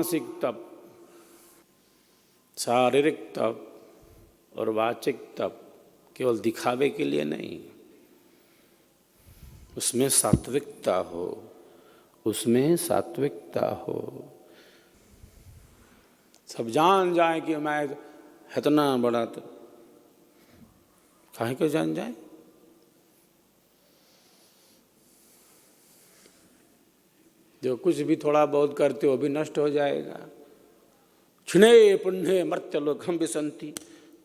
मानसिक तप, शारीरिक तप और वाचिक तप केवल दिखावे के लिए नहीं, उसमें सात्विकता हो, उसमें सात्विकता हो। सब जान जाए कि मैं इतना बड़ा, तो काहे को जान जाए? जो कुछ भी थोड़ा बहुत करते हो भी नष्ट हो जाएगा। क्षिणे पुण्य मर्त्यलोकम विसंति,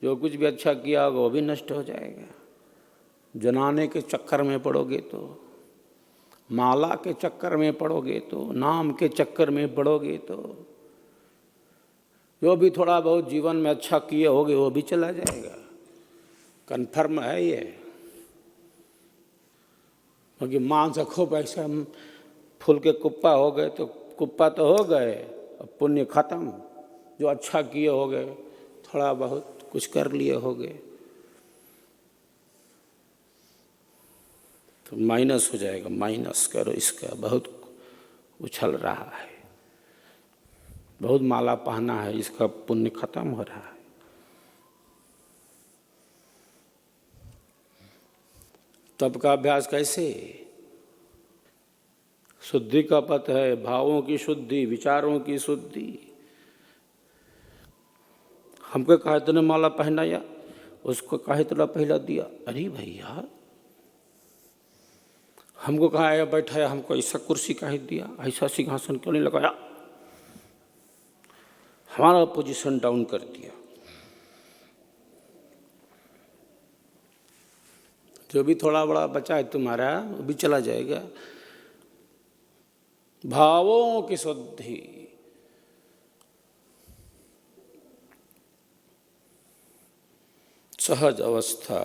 जो कुछ भी अच्छा किया होगा वो भी नष्ट हो जाएगा। जनाने के चक्कर में पड़ोगे तो, माला के चक्कर में पड़ोगे तो, नाम के चक्कर में पड़ोगे तो, जो भी थोड़ा बहुत जीवन में अच्छा किए होगे वो भी चला जाएगा। कन्फर्म है ये। क्योंकि मांस खूब ऐसा फूल के कुप्पा हो गए तो कुप्पा तो हो गए, अब पुण्य खत्म। जो अच्छा किए हो गए, थोड़ा बहुत कुछ कर लिए हो गए तो माइनस हो जाएगा। माइनस करो इसका, बहुत उछल रहा है, बहुत माला पहना है, इसका पुण्य खत्म हो रहा है। तप का अभ्यास कैसे? शुद्धि का पथ है, भावों की शुद्धि, विचारों की शुद्धि। हमको कहा तूने माला पहनाया, उसको कहा तुला पहला दिया। अरे भैया, हमको कहा आया बैठाया, हमको ऐसा कुर्सी काहे दिया, ऐसा सिंहासन क्यों नहीं लगाया, हमारा पोजीशन डाउन कर दिया। जो भी थोड़ा बड़ा बचा है तुम्हारा वो भी चला जाएगा। भावों की शुद्धि, सहज अवस्था,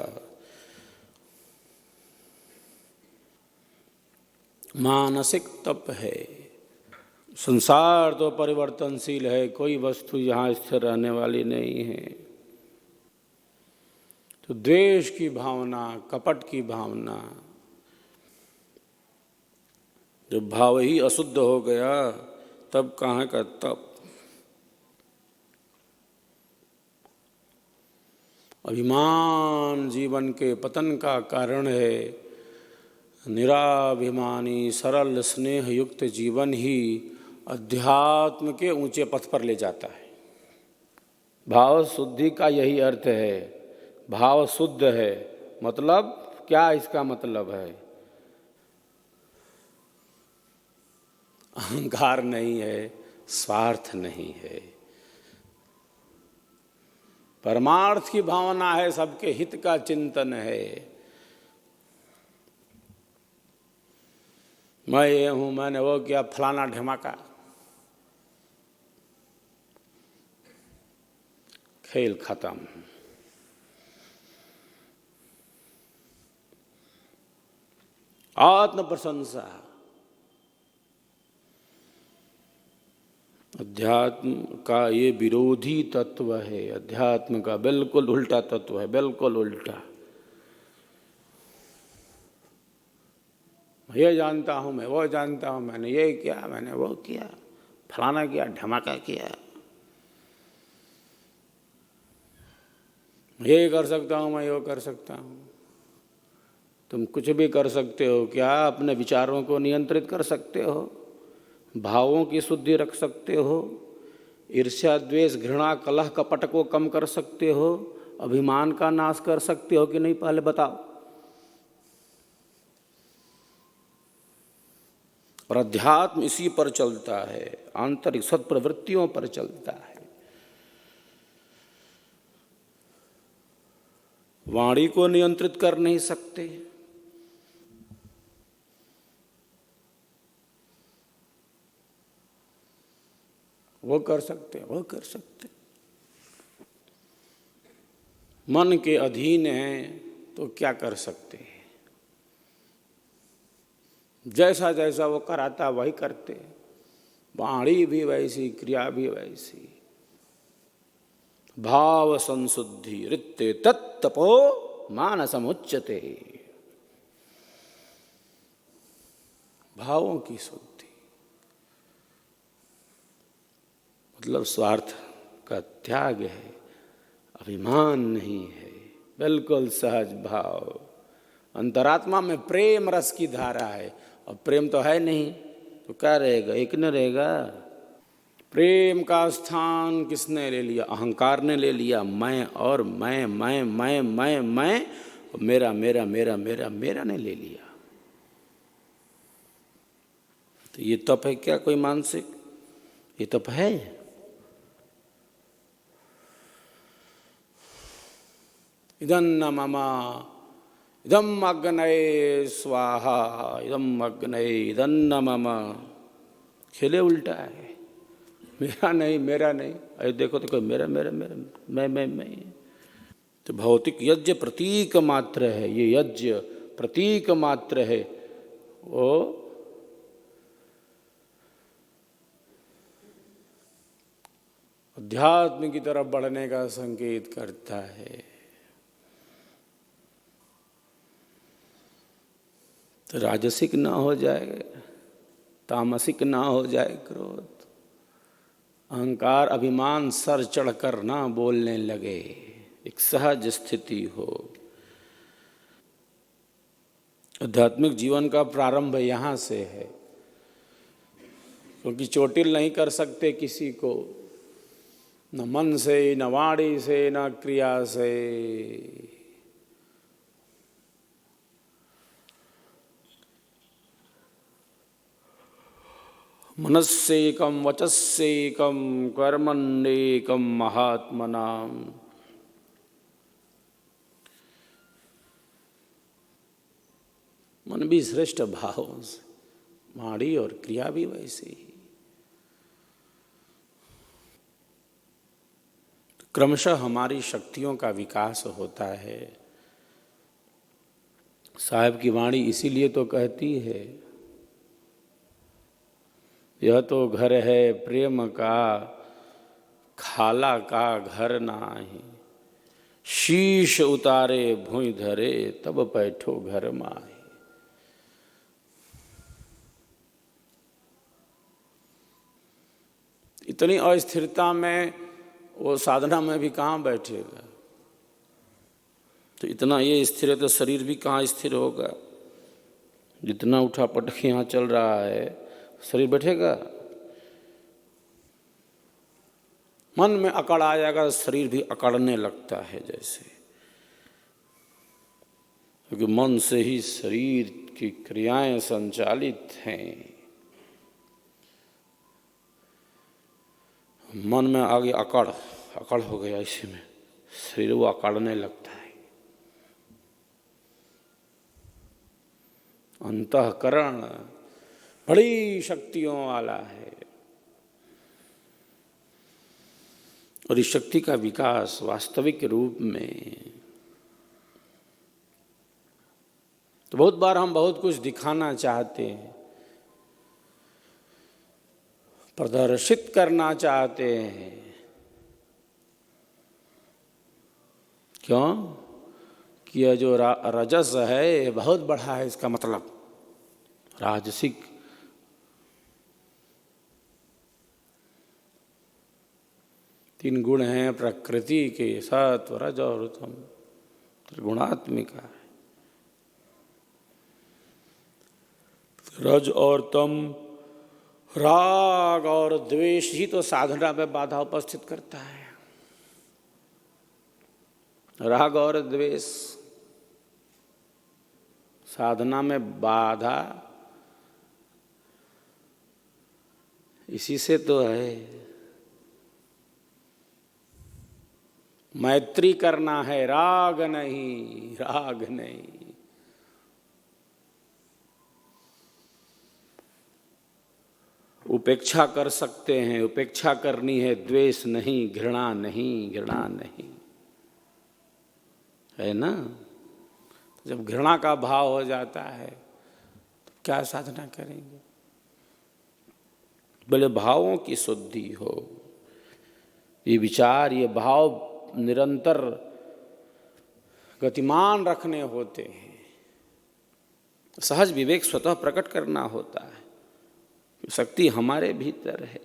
मानसिक तप है। संसार तो परिवर्तनशील है, कोई वस्तु यहाँ स्थिर रहने वाली नहीं है। तो द्वेष की भावना, कपट की भावना, जब भाव ही अशुद्ध हो गया तब कहाँ का तप। अभिमान जीवन के पतन का कारण है। निराभिमानी सरल स्नेह युक्त जीवन ही अध्यात्म के ऊंचे पथ पर ले जाता है। भाव शुद्धि का यही अर्थ है। भाव शुद्ध है मतलब क्या? इसका मतलब है अहंकार नहीं है, स्वार्थ नहीं है, परमार्थ की भावना है, सबके हित का चिंतन है। मैं ये हूं, मैंने वो किया, फलाना ढमाका। खेल खत्म। आत्म प्रशंसा अध्यात्म का ये विरोधी तत्व है। अध्यात्म का बिल्कुल उल्टा तत्व है, बिल्कुल उल्टा। ये जानता हूं, मैं वो जानता हूं, मैंने ये किया, मैंने वो किया, फलाना किया, ढमाका किया, ये कर सकता हूं, मैं वो कर सकता हूं। तुम कुछ भी कर सकते हो क्या? अपने विचारों को नियंत्रित कर सकते हो, भावों की शुद्धि रख सकते हो, ईर्ष्या द्वेष घृणा कलह कपट को कम कर सकते हो, अभिमान का नाश कर सकते हो कि नहीं? पहले बताओ। और अध्यात्म इसी पर चलता है, आंतरिक सत्प्रवृत्तियों पर चलता है। वाणी को नियंत्रित कर नहीं सकते, वो कर सकते, वो कर सकते। मन के अधीन है तो क्या कर सकते हैं? जैसा जैसा वो कराता वही करते। वाणी भी वैसी, क्रिया भी वैसी। भाव संशुद्धि रित्ते तत्तपो मानसमुच्यते। भावों की शुद्धि। मतलब स्वार्थ का त्याग है, अभिमान नहीं है, बिल्कुल सहज भाव। अंतरात्मा में प्रेम रस की धारा है, और प्रेम तो है नहीं तो क्या रहेगा, एक न रहेगा। प्रेम का स्थान किसने ले लिया? अहंकार ने ले लिया। मैं और मैं मेरा मेरा मेरा मेरा मेरा ने ले लिया। तो ये तप है क्या कोई मानसिक? ये तप है? इदं न मम इदं अग्नये स्वाहा इदं अग्नये इदं न मम। खेले उल्टा है, मेरा नहीं मेरा नहीं। अरे देखो तो कोई मेरा मेरा मेरा, मैं। तो भौतिक यज्ञ प्रतीक मात्र है, ये यज्ञ प्रतीक मात्र है, वो अध्यात्म की तरफ बढ़ने का संकेत करता है। तो राजसिक ना हो जाए, तामसिक ना हो जाए क्रोध, अहंकार अभिमान सर चढ़कर ना बोलने लगे, एक सहज स्थिति हो। आध्यात्मिक जीवन का प्रारंभ यहाँ से है, क्योंकि चोटिल नहीं कर सकते किसी को, न मन से, न वाणी से, न क्रिया से। मनस्सेकम वचस्सेकम कर्मण्येकम महात्मनाम। मन भी श्रेष्ठ भावों से, वाणी और क्रिया भी वैसे ही। क्रमशः हमारी शक्तियों का विकास होता है। साहब की वाणी इसीलिए तो कहती है, यह तो घर है प्रेम का, खाला का घर नाही। शीश उतारे भुइ धरे, तब बैठो घर माही। इतनी अस्थिरता में वो साधना में भी कहाँ बैठेगा? तो इतना ये स्थिर है तो शरीर भी कहाँ स्थिर होगा? जितना उठा पटक यहाँ चल रहा है, शरीर बैठेगा? मन में अकड़ आ जाएगा, शरीर भी अकड़ने लगता है जैसे, क्योंकि मन से ही शरीर की क्रियाएं संचालित हैं। मन में आगे अकड़ हो गया, इसी में शरीर वो अकड़ने लगता है। अंतःकरण बड़ी शक्तियों वाला है, और इस शक्ति का विकास वास्तविक रूप में, तो बहुत बार हम बहुत कुछ दिखाना चाहते हैं, प्रदर्शित करना चाहते हैं। क्यों? कि यह जो रजस है बहुत बड़ा है, इसका मतलब राजसिक। तीन गुण हैं प्रकृति के, सत्व रज और तम, त्रिगुणात्मिका है। रज और तम, राग और द्वेष ही तो साधना में बाधा उपस्थित करता है। राग और द्वेष साधना में बाधा इसी से तो है। मैत्री करना है, राग नहीं, राग नहीं। उपेक्षा कर सकते हैं, उपेक्षा करनी है, द्वेष नहीं, घृणा नहीं, घृणा नहीं, है ना? जब घृणा का भाव हो जाता है तो क्या साधना करेंगे? बोले भावों की शुद्धि हो, ये विचार, ये भाव निरंतर गतिमान रखने होते हैं। सहज विवेक स्वतः प्रकट करना होता है। शक्ति हमारे भीतर है,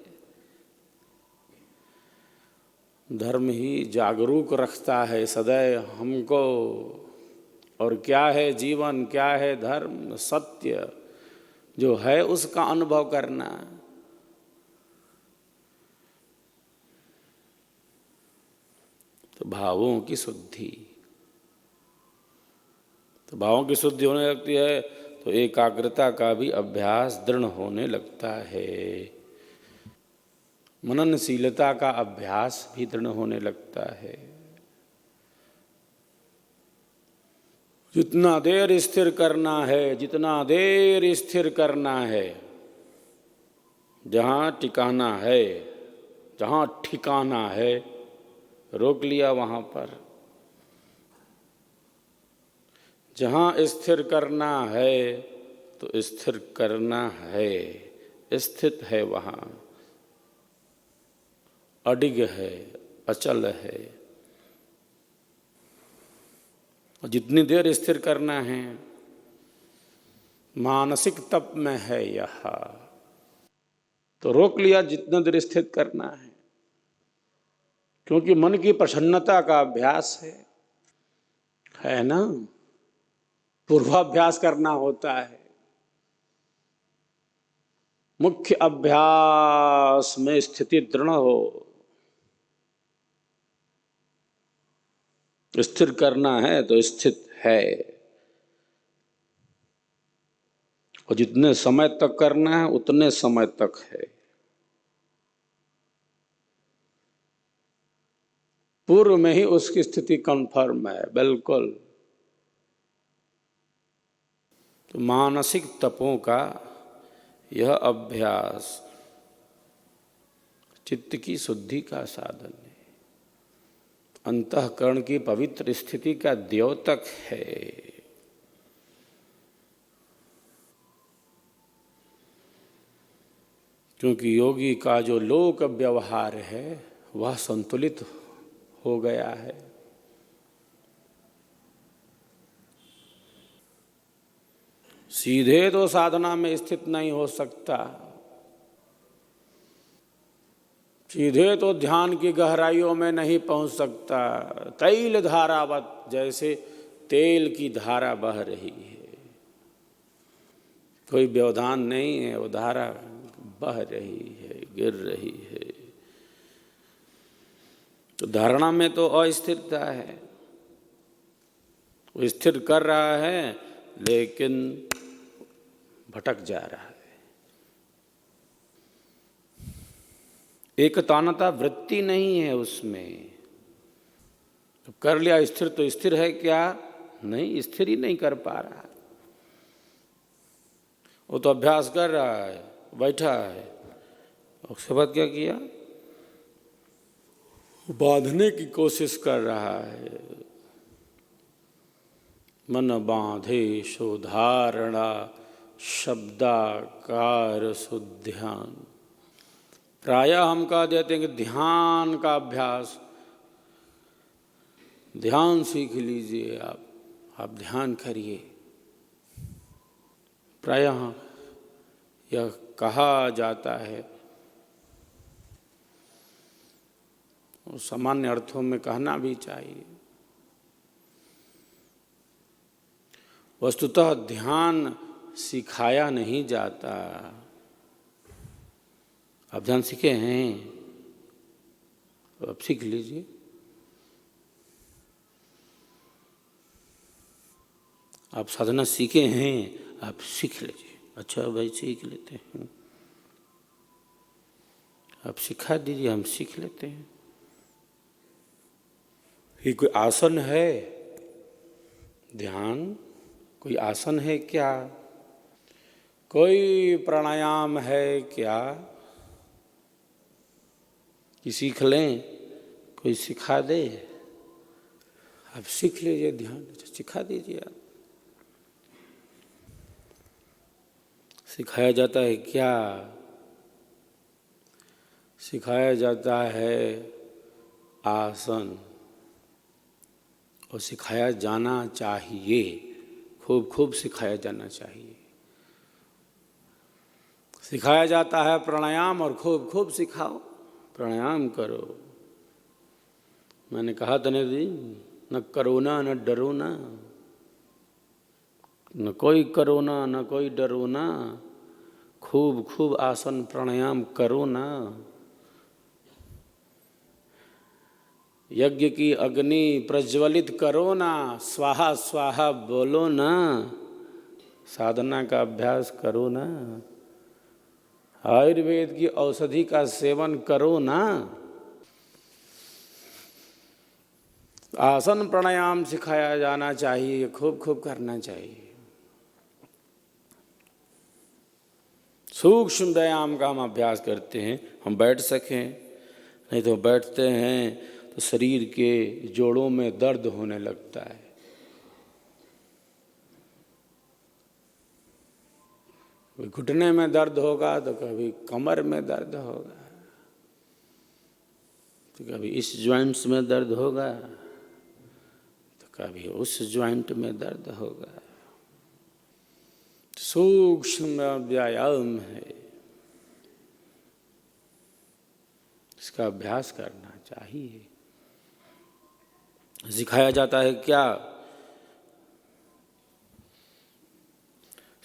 धर्म ही जागरूक रखता है सदैव हमको। और क्या है जीवन, क्या है धर्म? सत्य जो है उसका अनुभव करना। तो भावों की शुद्धि, तो भावों की शुद्धि होने लगती है तो एकाग्रता का भी अभ्यास दृढ़ होने लगता है, मननशीलता का अभ्यास भी दृढ़ होने लगता है। जितना देर स्थिर करना है, जितना देर स्थिर करना है, जहाँ टिकाना है, जहाँ ठिकाना है, रोक लिया वहाँ पर। जहाँ स्थिर करना है तो स्थिर करना है, स्थित है वहाँ, अडिग है, अचल है। और जितनी देर स्थिर करना है, मानसिक तप में है यह, तो रोक लिया जितना देर स्थिर करना है, क्योंकि मन की प्रसन्नता का अभ्यास है ना। पूर्वाभ्यास करना होता है, मुख्य अभ्यास में स्थिति दृढ़ हो, स्थिर करना है तो स्थित है। और जितने समय तक करना है उतने समय तक है। पूर्व में ही उसकी स्थिति कन्फर्म है, बिल्कुल। तो मानसिक तपों का यह अभ्यास चित्त की शुद्धि का साधन है, अंतःकरण की पवित्र स्थिति का द्योतक है। क्योंकि योगी का जो लोक व्यवहार है वह संतुलित हो गया है। सीधे तो साधना में स्थित नहीं हो सकता, सीधे तो ध्यान की गहराइयों में नहीं पहुंच सकता। तैल धारावत, जैसे तेल की धारा बह रही है, कोई व्यवधान नहीं है, वो धारा बह रही है, गिर रही है। तो धारणा में तो अस्थिरता है, वो स्थिर कर रहा है लेकिन भटक जा रहा है। एकतानता वृत्ति नहीं है उसमें। तो कर लिया स्थिर तो स्थिर है क्या? नहीं, स्थिर ही नहीं कर पा रहा। वो तो अभ्यास कर रहा है, बैठा है, उसके बाद क्या किया? बांधने की कोशिश कर रहा है। मन बांधे सो धारणा, शब्दाकार सुध्यान। प्रायः हम कह देते हैं कि ध्यान का अभ्यास, ध्यान सीख लीजिए, आप ध्यान करिए। प्रायः यह कहा जाता है, और सामान्य अर्थों में कहना भी चाहिए। वस्तुतः ध्यान सिखाया नहीं जाता। आप ध्यान सीखे हैं तो आप सीख लीजिए। आप साधना सीखे हैं, आप सीख लीजिए। अच्छा भाई, सीख लेते हैं, आप सिखा दीजिए, हम सीख लेते हैं। ये कोई आसन है? ध्यान कोई आसन है क्या? कोई प्राणायाम है क्या कि सीख लें, कोई सिखा दे? आप सीख लीजिए ध्यान, सिखा दीजिए आप। सिखाया जाता है क्या? सिखाया जाता है आसन, और सिखाया जाना चाहिए, खूब खूब सिखाया जाना चाहिए। सिखाया जाता है प्राणायाम, और खूब खूब सिखाओ, प्राणायाम करो। मैंने कहा था ना जी, न करोना न डरोना, न कोई करोना न कोई डरोना, खूब खूब आसन प्राणायाम करो ना। यज्ञ की अग्नि प्रज्वलित करो ना, स्वाहा स्वाहा बोलो ना, साधना का अभ्यास करो ना, आयुर्वेद की औषधि का सेवन करो ना। आसन प्राणायाम सिखाया जाना चाहिए, खूब खूब करना चाहिए। सूक्ष्म व्यायाम का हम अभ्यास करते हैं, हम बैठ सकें, नहीं तो बैठते हैं तो शरीर के जोड़ों में दर्द होने लगता है। कभी घुटने में दर्द होगा तो कभी कमर में दर्द होगा, तो कभी इस ज्वाइंट्स में दर्द होगा तो कभी उस ज्वाइंट में दर्द होगा। सूक्ष्म व्यायाम है, इसका अभ्यास करना चाहिए। सिखाया जाता है क्या?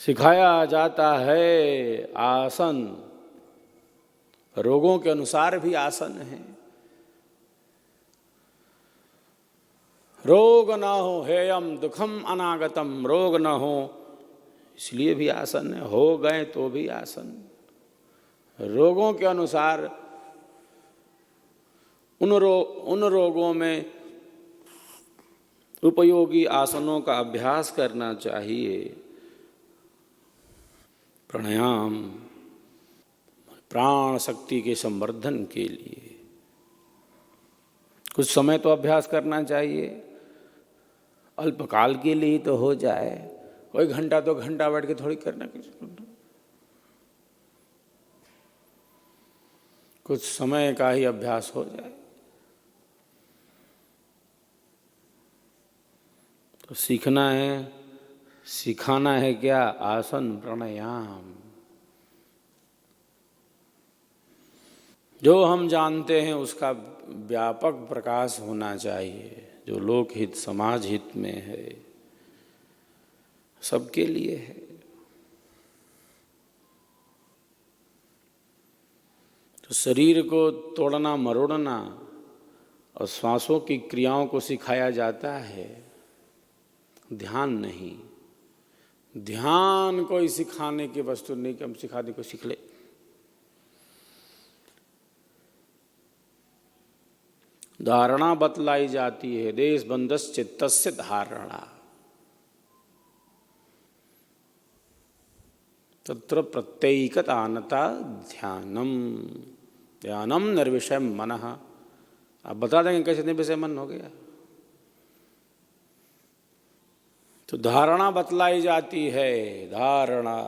सिखाया जाता है आसन, रोगों के अनुसार भी आसन है। रोग न हो हेयम दुखम अनागतम, रोग न हो इसलिए भी आसन है, हो गए तो भी आसन। रोगों के अनुसार उन रोगों में उपयोगी आसनों का अभ्यास करना चाहिए। प्राणायाम प्राण शक्ति के संवर्धन के लिए कुछ समय तो अभ्यास करना चाहिए। अल्पकाल के लिए तो हो जाए, कोई घंटा 2 घंटा बैठ के थोड़ी करना, कुछ समय का ही अभ्यास हो जाए। तो सीखना है, सिखाना है क्या? आसन प्राणायाम। जो हम जानते हैं उसका व्यापक प्रकाश होना चाहिए, जो लोकहित समाज हित में है, सबके लिए है। तो शरीर को तोड़ना मरोड़ना और श्वासों की क्रियाओं को सिखाया जाता है, ध्यान नहीं। ध्यान कोई सिखाने की वस्तु नहीं कि हम सिखा दें, कोई सीख ले। धारणा बतलाई जाती है, देश बंधस चित्तस्य धारणा, तत्र प्रत्येकतानता ध्यानम, ध्यानम निर्विषय मनः। आप बता देंगे कैसे निर्विषय मन हो गया? तो धारणा बतलाई जाती है, धारणा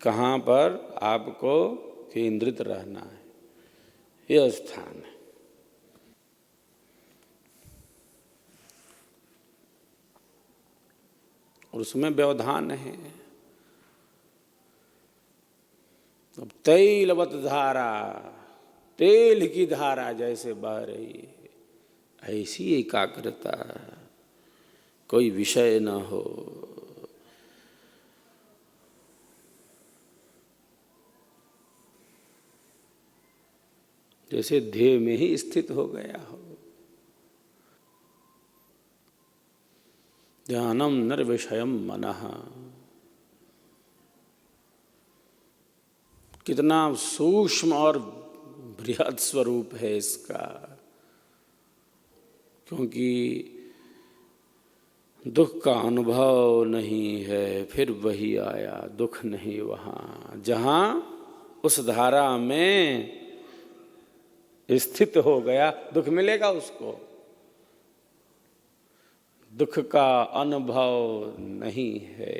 कहाँ पर आपको केंद्रित रहना है, यह स्थान है। और उसमें व्यवधान है। अब तैलवत धारा, तेल की धारा जैसे बह रही है, ऐसी एकाग्रता, कोई विषय न हो। जैसे ध्येय में ही स्थित हो गया हो। ध्यानम निर्विषयम मनः, कितना सूक्ष्म और बृहद स्वरूप है इसका। क्योंकि दुख का अनुभव नहीं है, फिर वही आया, दुख नहीं वहाँ। जहाँ उस धारा में स्थित हो गया, दुख मिलेगा उसको। दुख का अनुभव नहीं है।